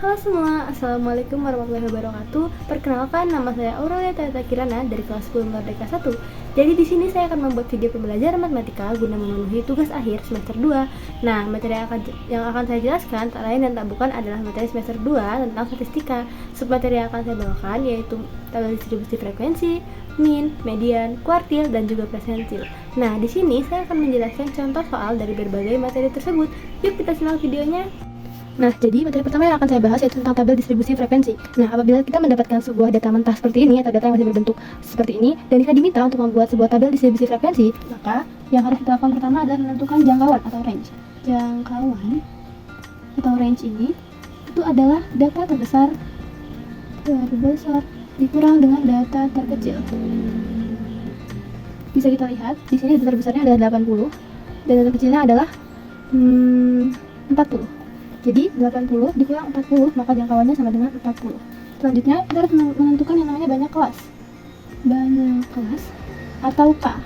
Halo semua, Assalamualaikum warahmatullahi wabarakatuh. Perkenalkan, nama saya Aurelia Tata Kirana dari kelas 10 Merdeka 1. Jadi di sini saya akan membuat video pembelajaran matematika guna memenuhi tugas akhir semester 2. Nah, materi yang akan saya jelaskan tak lain dan tak bukan adalah materi semester 2 tentang statistika. Submateri yang akan saya bawakan yaitu tabel distribusi frekuensi, mean, median, kuartil, dan juga persentil. Nah, di sini saya akan menjelaskan contoh soal dari berbagai materi tersebut. Yuk kita simak videonya. Nah, jadi materi pertama yang akan saya bahas yaitu tentang tabel distribusi frekuensi. Nah, apabila kita mendapatkan sebuah data mentah seperti ini atau data yang masih berbentuk seperti ini dan kita diminta untuk membuat sebuah tabel distribusi frekuensi, maka yang harus kita lakukan pertama adalah menentukan jangkauan atau range. Jangkauan atau range ini itu adalah data terbesar dikurang dengan data terkecil. Bisa kita lihat di sini data terbesarnya adalah 80 dan data kecilnya adalah 40. Jadi 80 dikurang 40 maka jangkauannya sama dengan 40. Selanjutnya kita harus menentukan yang namanya banyak kelas. Banyak kelas atau K.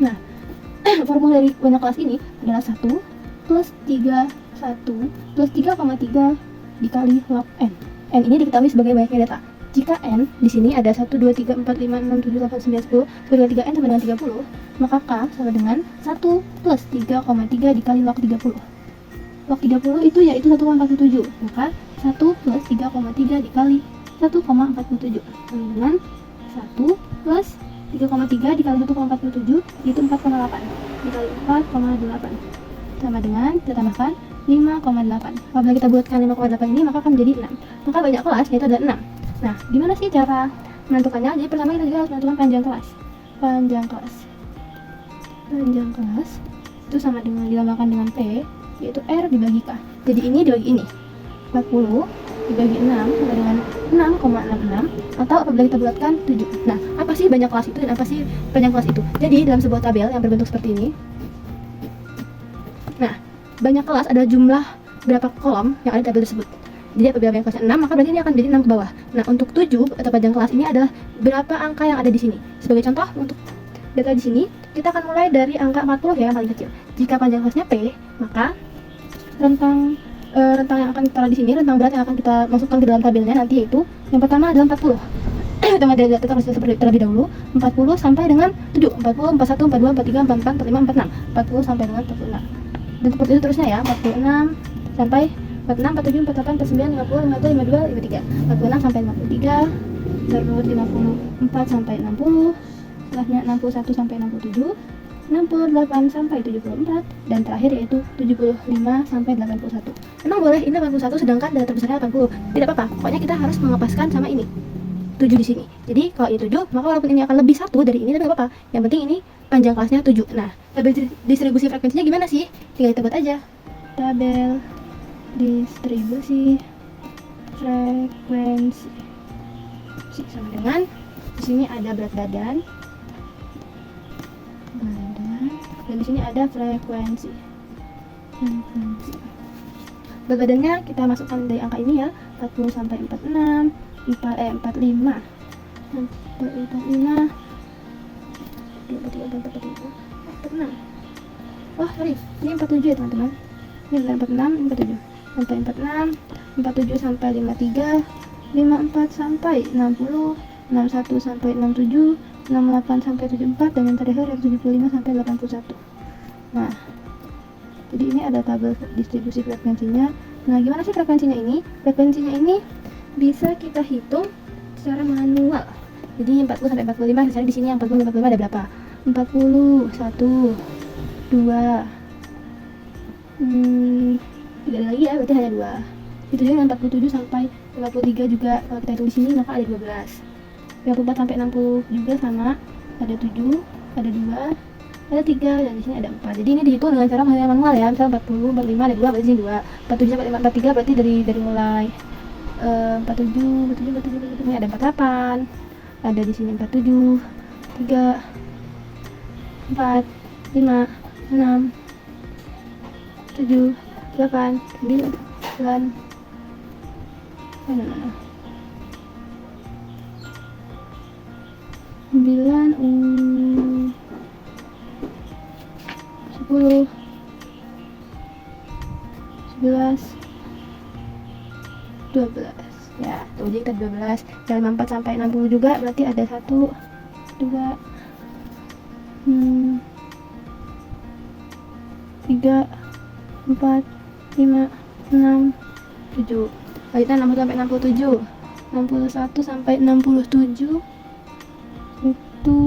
Nah, formula dari banyak kelas ini adalah 1 plus 3 plus 3,3 dikali log N. N ini diketahui sebagai banyaknya data. Jika N di sini ada 1, 2, 3, 4, 5, 6, 7, 8, 9, 10 sebagai 3N sama dengan 30, maka K sama dengan 1 plus 3,3 dikali log 30. Log 30 itu yaitu 1,47, maka 1 plus 3,3 dikali 1,47 sama dengan 1 plus 3,3 dikali 1,47 yaitu 4,8 dikali 4,8 sama dengan kita tambahkan 5,8. Apabila kita buatkan 5,8 ini maka akan menjadi 6. Maka banyak kelas yaitu ada 6. Nah, gimana sih cara menentukannya? Jadi pertama kita juga harus menentukan panjang kelas. Panjang kelas itu sama dengan dilambangkan dengan P, yaitu R dibagi K. Jadi ini dibagi ini 40 dibagi 6 sama dengan 6,66 atau apabila kita bulatkan 7. Nah, apa sih banyak kelas itu dan apa sih panjang kelas itu? Jadi dalam sebuah tabel yang berbentuk seperti ini, nah, banyak kelas adalah jumlah berapa kolom yang ada di tabel tersebut. Jadi apabila banyak kelasnya 6 maka berarti ini akan menjadi 6 ke bawah. Nah, untuk 7 atau panjang kelas ini adalah berapa angka yang ada di sini. Sebagai contoh untuk data di sini kita akan mulai dari angka 40 ya, yang paling kecil. Jika panjang kelasnya P, maka rentang yang akan kita taruh di sini, rentang berat yang akan kita masukkan ke dalam tabelnya nanti yaitu yang pertama adalah 40. Kita dari data terlebih dahulu 40 sampai dengan 7, 40, 41, 42, 43, 44, 45, 46, 40 sampai dengan 46. Dan seperti itu terusnya ya, 46 sampai 46, 47, 48, 49, 50, 51, 52, 53, 46 sampai 53, terus 54 sampai 60, setelahnya 61 sampai 67, 68 sampai 74, dan terakhir yaitu 75 sampai 81. Memang boleh ini 81 sedangkan data terbesarnya 80. Tidak apa-apa, pokoknya kita harus mengepaskan sama ini 7 di sini. Jadi kalau ini 7, maka walaupun ini akan lebih 1 dari ini tapi enggak apa-apa. Yang penting ini panjang kelasnya 7. Nah, tabel distribusi frekuensinya gimana sih? Tinggal kita buat aja. Tabel distribusi frekuensi sama dengan di sini ada berat badan dan di sini ada frekuensi. Berat badannya kita masukkan dari angka ini ya, 40 sampai 46, 45 46. Oh sorry, ini 47 ya teman-teman. Ini 46, 47 sampai 46, 47 sampai 53, 54 sampai 60, 61 sampai 67, 68 sampai 74, dan yang terakhir 75 sampai 81. Nah, jadi ini ada tabel distribusi frekuensinya. Nah, gimana sih frekuensinya ini? Frekuensinya ini bisa kita hitung secara manual. Jadi 40 sampai 45, misalnya di sini yang 40 sampai 45 ada berapa? 40, 1, 2, tidak ada lagi ya, berarti hanya 2. Itu juga dengan 47 sampai 53 juga kalau kita hitung di sini maka ada 12. 54 sampai 60 juga sama, ada 7, ada 2, ada 3, dan di sini ada 4. Jadi ini dihitung dengan cara manual ya. Misalnya 40, 45 ada 2, berarti sini 2. 47 sampai 43 berarti dari mulai 47 ini ada 48. Ada di sini 47, 3, 4, 5, 6, 7, 8, 9, 10, 11, 12. Ya, tuh jadi kita 12. Dari 54 sampai 60 juga berarti ada 1 2 3 4 5 6 7. Kita 60 sampai 67. 61 sampai 67 itu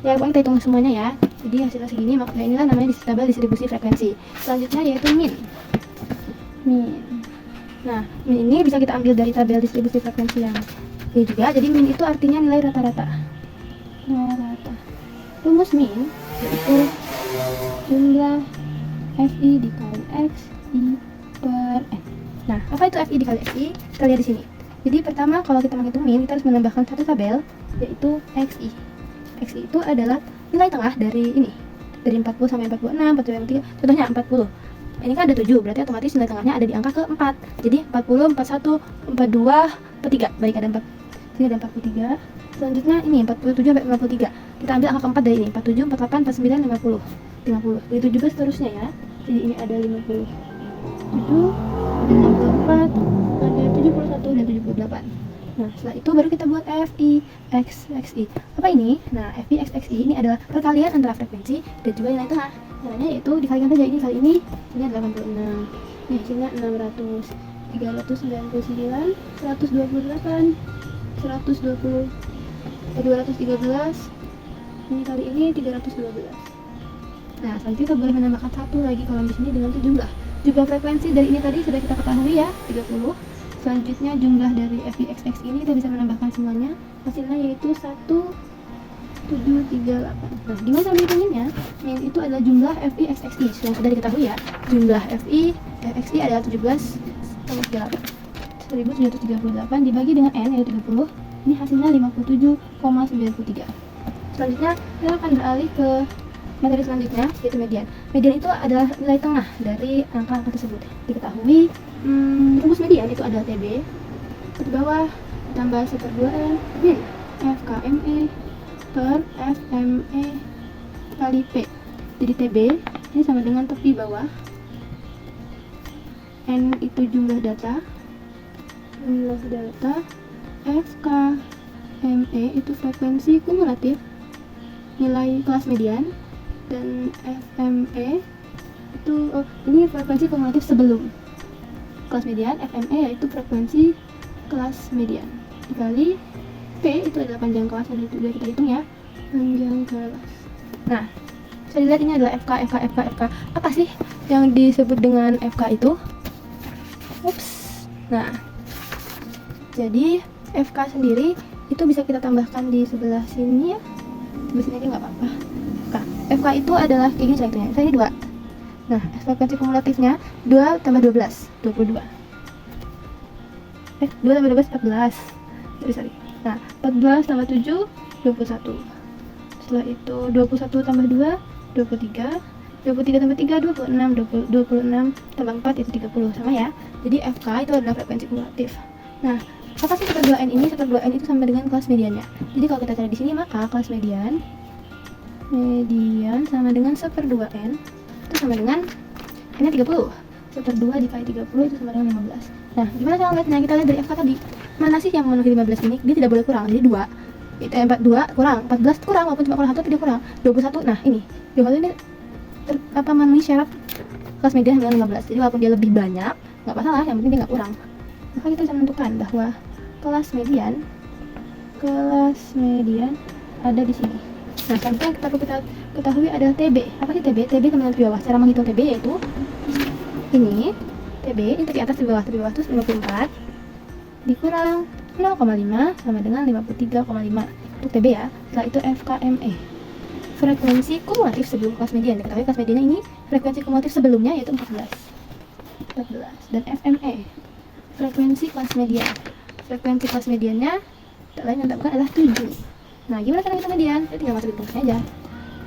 ya pokoknya kita hitung semuanya ya. Jadi hasilnya segini, makanya inilah namanya tabel distribusi frekuensi. Selanjutnya yaitu min. Nah, min ini bisa kita ambil dari tabel distribusi frekuensi yang ini juga. Jadi min itu artinya nilai rata-rata. Rumus min yaitu jumlah FI dikali XI per N. Nah, apa itu FI dikali XI? Kita lihat di sini. Jadi pertama kalau kita menghitung min, kita harus menambahkan satu tabel yaitu XI. XI itu adalah nilai tengah dari ini. Dari 40 sampai 46, 43, contohnya 40. Ini kan ada 7, berarti otomatis nilai tengahnya ada di angka ke-4. Jadi 40, 41, 42, 43. Baik, ada 4. Sini ada 43. Selanjutnya ini 47 sampai 53. Kita ambil angka ke-4 dari ini. 47, 48, 49, 50. 50. Begitu juga seterusnya ya. Jadi ini ada 57, 54, ada 71 dan 78. Nah, setelah itu baru kita buat FI X XI. Apa ini? Nah, FI X XI ini adalah perkalian antara frekuensi dan juga nilai tengah. Caranya yaitu dikalikan saja ini kali ini 86. Nih, hasilnya 600, 399, 128, 120, 213. Ini kali ini 312. Nah, selanjutnya kita boleh menambahkan satu lagi kolom di sini dengan jumlah. Jumlah frekuensi dari ini tadi sudah kita ketahui ya, 30. Selanjutnya jumlah dari FIXX ini kita bisa menambahkan semuanya. Hasilnya yaitu 1738. Nah, gimana cara menghitunginnya? Min itu adalah jumlah FIXXI yang sudah diketahui ya. Jumlah FIXXI adalah 1738 dibagi dengan N yaitu 30. Ini hasilnya 57,93. Selanjutnya kita akan beralih ke materi selanjutnya yaitu median. Median itu adalah nilai tengah dari angka-angka tersebut. Diketahui rumus median itu adalah TB di bawah tambah 1/2N min FKME per FME kali P. Jadi TB ini sama dengan tepi bawah, N itu jumlah data, FKME itu frekuensi kumulatif nilai kelas median, dan FME itu ini frekuensi kumulatif sebelum kelas median. FME yaitu frekuensi kelas median dikali P itu adalah panjang kelas yang sudah kita hitung ya, panjang kelas. Nah, bisa dilihat ini adalah FK. Apa sih yang disebut dengan FK itu? Nah, jadi FK sendiri itu bisa kita tambahkan di sebelah sini ya. Sebelah sini aja nggak apa-apa. FK itu adalah kayak gini cara hitungnya. Misalnya 2. Nah, frekuensi kumulatifnya 2 tambah 12, 22. 2 tambah 12, 14. Sorry. Nah, 14 tambah 7, 21. Setelah itu 21 tambah 2, 23. 23 tambah 3, 26. 26 tambah 4 itu 30. Sama ya. Jadi FK itu adalah frekuensi kumulatif. Nah, apa sih 1/2N ini? 1/2N itu sama dengan kelas mediannya. Jadi kalau kita cari di sini maka kelas median sama dengan 1/2N itu sama dengan ini 30. 1/2 dikali 30 itu sama dengan 15. Nah, gimana cara ngeliatnya? Kita lihat dari FK tadi. Mana sih yang memenuhi 15 ini? Dia tidak boleh kurang. Jadi 2. Itu 42 kurang, 14 kurang, walaupun cuma kurang 1 tapi dia kurang. 21. Nah, ini. 21 ini memenuhi syarat kelas median dengan 15. Jadi walaupun dia lebih banyak, nggak masalah, yang penting dia nggak kurang. Maka kita bisa menentukan bahwa kelas median ada di sini. Nah, selanjutnya kita ketahui adalah TB. Apa sih TB? TB sama dengan tepi bawah. Cara menghitung TB yaitu ini. TB ini tepi atas, tepi bawah. Tepi bawah itu 54 dikurang 0,5 sama dengan 53,5. Itu TB ya. Setelah itu FKME. Frekuensi kumulatif sebelum kelas median. Diketahui kelas mediannya ini frekuensi kumulatif sebelumnya yaitu 14. Dan FME. Frekuensi kelas median. Frekuensi kelas mediannya tak lain yang tak bukan adalah 7. Nah, gimana cara kita median? Kita tinggal masukin rumusnya aja.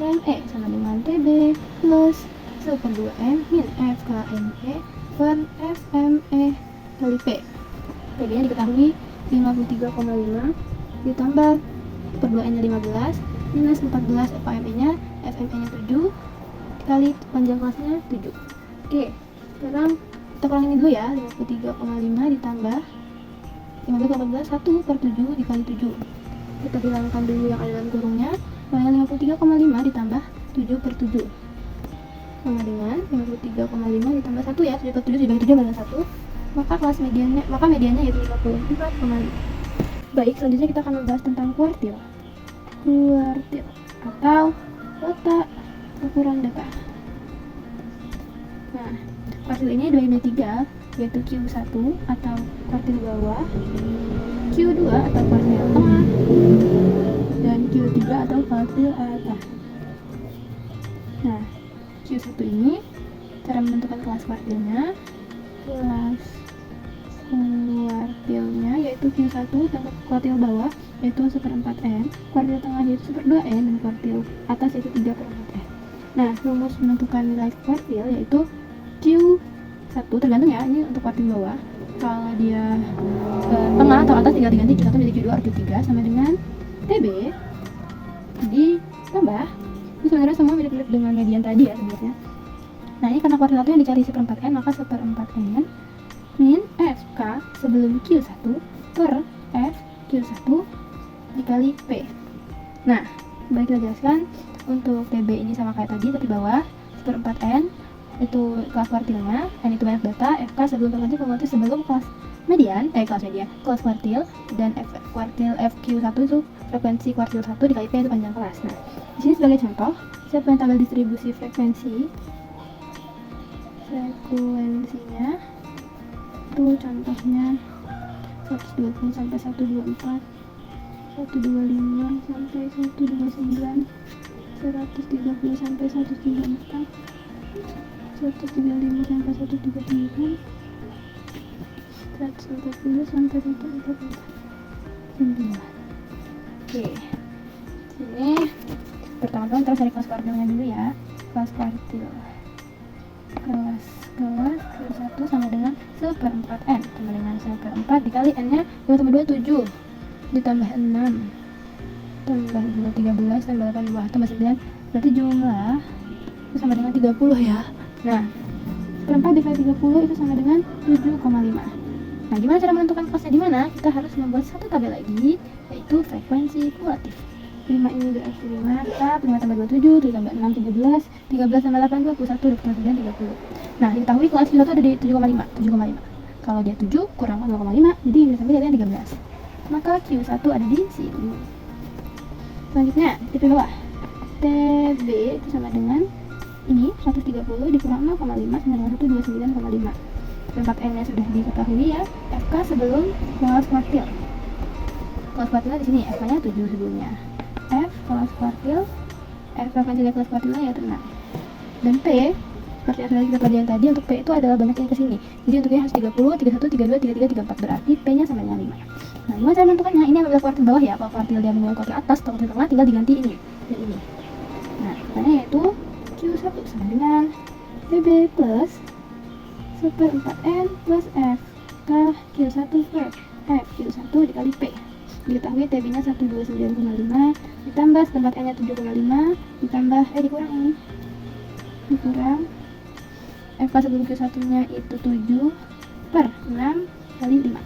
ME sama dengan TB plus 1/2N min FKME per FME kali P. TB-nya diketahui 53,5 ditambah per 2N-nya 15 minus 14 FKME-nya, FME-nya 7 dikali panjang kelasnya 7. Oke, sekarang Kita kurangin ini dulu ya, 53,5 ditambah 15,14, 1 per 7 dikali 7. Kita hilangkan dulu yang ada dalam kurungnya. Kemudian 53,5 ditambah 7 per 7 sama dengan 53,5 ditambah 1 ya, 7 per 7 dibagi 7 dengan 1. Maka mediannya yaitu 54,5. Baik, selanjutnya kita akan membahas tentang kuartil atau letak ukuran data. Nah, kuartil ini dibagi menjadi 3, yaitu Q1 atau kuartil bawah, Q2 atau kuartil tengah, dan Q3 atau kuartil atas. Nah, Q1 ini cara menentukan kelas kuartilnya. Kelas kuartilnya yaitu Q1 dan kuartil bawah yaitu 1/4N, kuartil tengah yaitu 1/2N, dan kuartil atas yaitu 3/4N. Nah, rumus menentukan nilai kuartil yaitu Q1 tergantung ya, ini untuk kuartil bawah. Kalau dia tengah atau atas tinggal diganti Q1 menjadi Q2 atau Q3 sama dengan TB ditambah. Ini sebenarnya semua mirip-mirip dengan median tadi ya sebenarnya. Nah, ini karena kuartil 1 yang dicari 1/4N, maka 1/4N min FK sebelum Q1 per F Q1 dikali P. Nah, baik kita jelaskan untuk TB ini sama kayak tadi, tapi bawah 1/4N itu kelas kuartilnya, N itu banyak data, FK sebelum terganti kumulatif sebelum kelas median, kelas kuartil, dan kuartil FQ1 itu frekuensi kuartil 1 dikali P itu panjang kelas. Nah, di sini sebagai contoh, saya punya tabel distribusi frekuensinya itu contohnya 120 sampai 124, 125 sampai 129, 130 sampai 134, 135 sampai 133, 140 sampai 144. Oke, sini pertama-tama kita cari kelas kuartilnya dulu ya. Kelas kuartil kelas Q1 sama dengan 1/4N sama dengan 1/4 dikali N nya 2 tambah 2 7 ditambah 6 tambah 2 13 tambah 8 2 tambah 9, berarti jumlah itu sama dengan 30 ya. Nah, 1/4 dikali 30 itu sama dengan 7,5. Nah, gimana cara menentukan kelasnya? Di mana? Kita harus membuat satu tabel lagi, yaitu frekuensi kumulatif. 5 ini berarti 5 tetap, 5 tambah 27, 7 tambah 6, 13, 13 tambah 8, 21, 29, 30. Nah, diketahui kelas Q1 ada di 7,5. Kalau dia 7 kurang 0,5, jadi ini sampai jadinya 13. Maka Q1 ada di sini. Selanjutnya, tipe bawah. TB itu sama dengan ini 130 dikurang 0,5 sama dengan 129,5. Tempat N nya sudah diketahui ya. FK sebelum kelas kuartil. Kelas kuartilnya di sini, FK nya 7 sebelumnya. F kelas kuartil, F frekuensi dari kelas kuartilnya yaitu 6. Dan P seperti yang sudah kita pelajari tadi, untuk P itu adalah banyak yang kesini. Jadi untuknya harus 30, 31, 32, 33, 34, berarti P nya sama dengan 5. Nah, gimana cara menentukannya? Ini adalah kuartil bawah ya. Kalau kuartil dia menggunakan kuartil atas atau kuartil tengah, tinggal diganti ini dan ini. Nah, makanya yaitu Q1 sama dengan PB plus 1/4N plus F K Q1 per F Q1 dikali P. Diketahui TB nya 129,5 ditambah tempat N nya 7,5 ditambah dikurang FK sebelum Q1 nya itu 7 per 6 kali 5.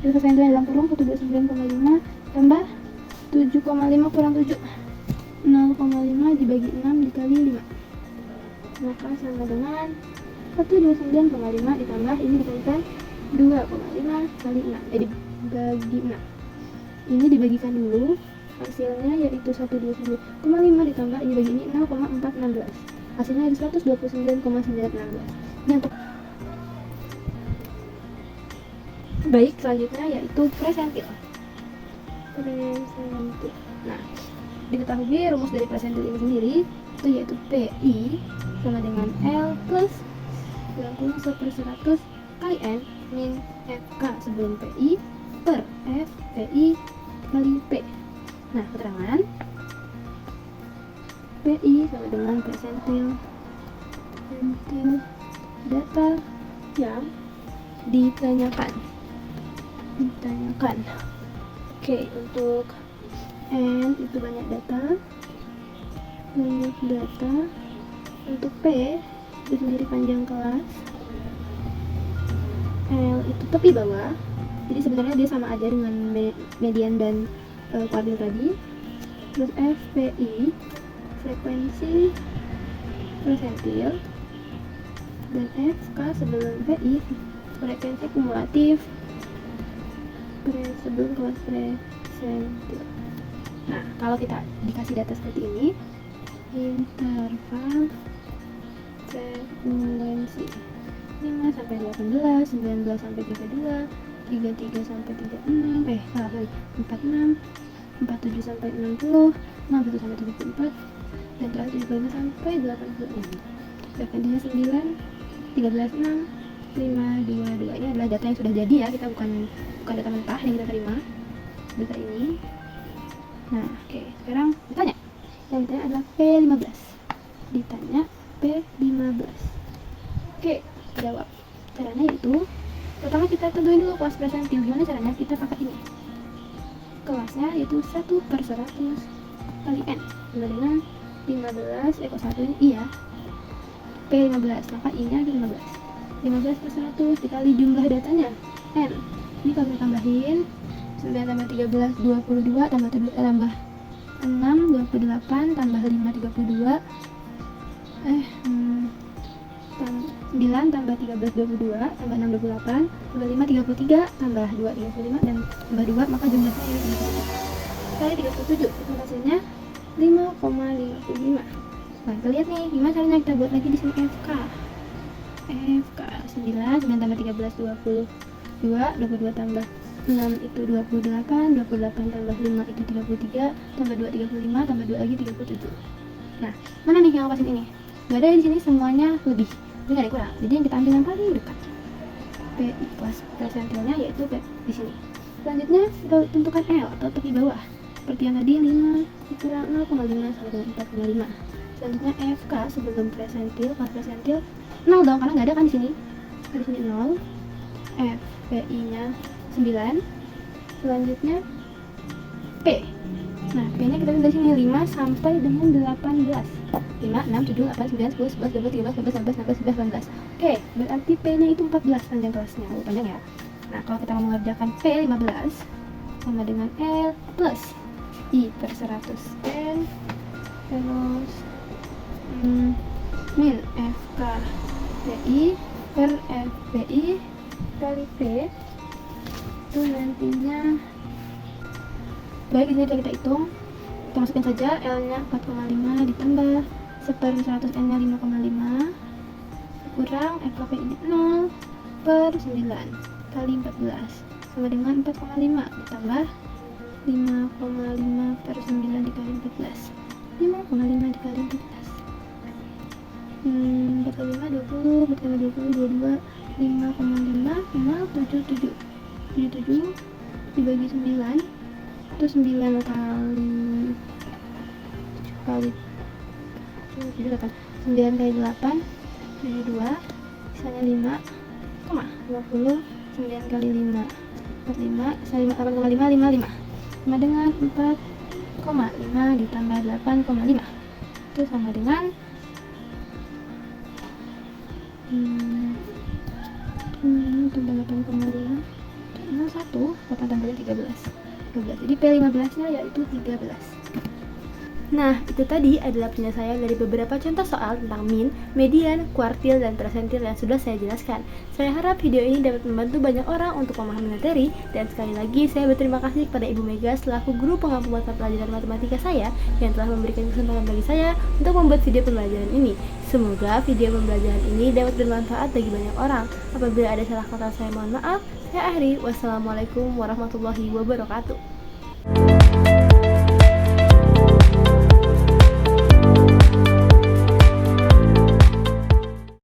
Jadi persentuhan dalam kurung 129,5 tambah 7,5 kurang 7, 0,5 dibagi 6 dikali 5, maka sama dengan 129,5 ditambah ini dikalikan 2,5 kali 6, dibagi 6. Ini dibagikan dulu, hasilnya yaitu 129,5 ditambah ini bagi ini 0,416, hasilnya ada 129,916. Ini untuk baik. Selanjutnya yaitu presentil. Nah, diketahui rumus dari presentil ini sendiri itu yaitu PI sama dengan L plus 90/100 kali N min FK sebelum PI per F PI kali P. Nah, keterangan PI sama dengan presentil data yang ditanyakan. Oke, untuk N itu banyak data. Untuk P itu sendiri panjang kelas. L itu tepi bawah, jadi sebenarnya dia sama aja dengan median dan kuartil tadi. Terus FPI frekuensi persentil, dan FK sebelum PI frekuensi kumulatif sebelum kelas persentil. Nah, kalau kita dikasih data seperti ini, interval frekuensi 5 sampai 18, 19 sampai 32, 33 sampai 36, 46, 47 sampai 60, 61 sampai 74, dan terakhir 75 sampai 86. Frekuensinya 9, 13, 6, 5, 2, 2. Ini adalah data yang sudah jadi ya, kita bukan data mentah yang kita terima, data ini. Nah, oke, sekarang ditanya. Yang ditanya adalah P15. Ditanya P15. Oke, jawab. Caranya itu, pertama kita tentuin dulu kelas persentil. Gimana caranya? Kita pakai ini. Kelasnya yaitu 1/100 kali N. Sama dengan 15, 1 ini I ya. P15, maka I-nya 15. 15/100 dikali jumlah datanya, N. Ini kalau kita tambahin, 9 tambah 13, 22, tambah 7, tambah 6, 28, tambah 5, 32, 9 tambah 13, 22, tambah 6, 28, tambah 5, 33, tambah 2, 35, dan tambah 2, maka jumlahnya ya 37. Kali 37, itu hasilnya 5,55. Nah, kita lihat nih, gimana caranya kita buat lagi di sini FK. FK 9 tambah 13, 22, 22 tambah 6 itu 28, 28 tambah 5 itu 33, tambah 2, 35, tambah 2 lagi 37. Nah, mana nih yang lepasin ini? Gak ada di sini, semuanya lebih. Jadi gak ada yang kurang. Jadi yang kita ambil yang paling dekat. PI kelas persentilnya yaitu di sini. Selanjutnya kita tentukan L atau tepi bawah. Seperti yang tadi 5 kurang 0,5 sama dengan 4,5. Selanjutnya FK sebelum persentil, kelas persentil 0 dong, karena nggak ada kan di sini. Di sini 0. FPI-nya 9. Selanjutnya P. Nah, P-nya kita dari sini 5 sampai dengan 18. 5, 6, 7, 8, 9, 10, 11, 12, 13, 14, 15, 16, 17, 18. Oke, berarti P-nya itu 14 panjang kelasnya. Panjang ya. Nah, kalau kita mau mengerjakan P15 sama dengan L plus I/100 N terus min FK PI per FPI kali P itu nantinya, baik, ini sudah kita hitung. Kita masukkan saja L nya 4,5 ditambah 1/100 N nya 5,5 kurang FKPI nya 0 per 9 kali 14 sama dengan 4,5 ditambah 5,5 per 9 dikali 14, 5,5 dikali 14, 4 kali 5, 20, 4 kali 20, 22, 5,5, 5, 77 dibagi 9 itu 9 kali 9 kali 8 72, sisanya 5, 9 kali 5 45, sisa 8,5, 55 sama dengan 4,5 ditambah 8,5 itu sama dengan tambah 8,5 1, 8 tambahnya 13. Jadi P15 nya yaitu 13. Nah, itu tadi adalah penyelesaian dari beberapa contoh soal tentang min, median, kuartil, dan persentil yang sudah saya jelaskan. Saya harap video ini dapat membantu banyak orang untuk memahami materi, dan sekali lagi saya berterima kasih kepada Ibu Mega selaku guru pengampu mata pelajaran matematika saya yang telah memberikan kesempatan bagi saya untuk membuat video pembelajaran ini. Semoga video pembelajaran ini dapat bermanfaat bagi banyak orang. Apabila ada salah kata saya mohon maaf. Saya akhiri. Wassalamualaikum warahmatullahi wabarakatuh.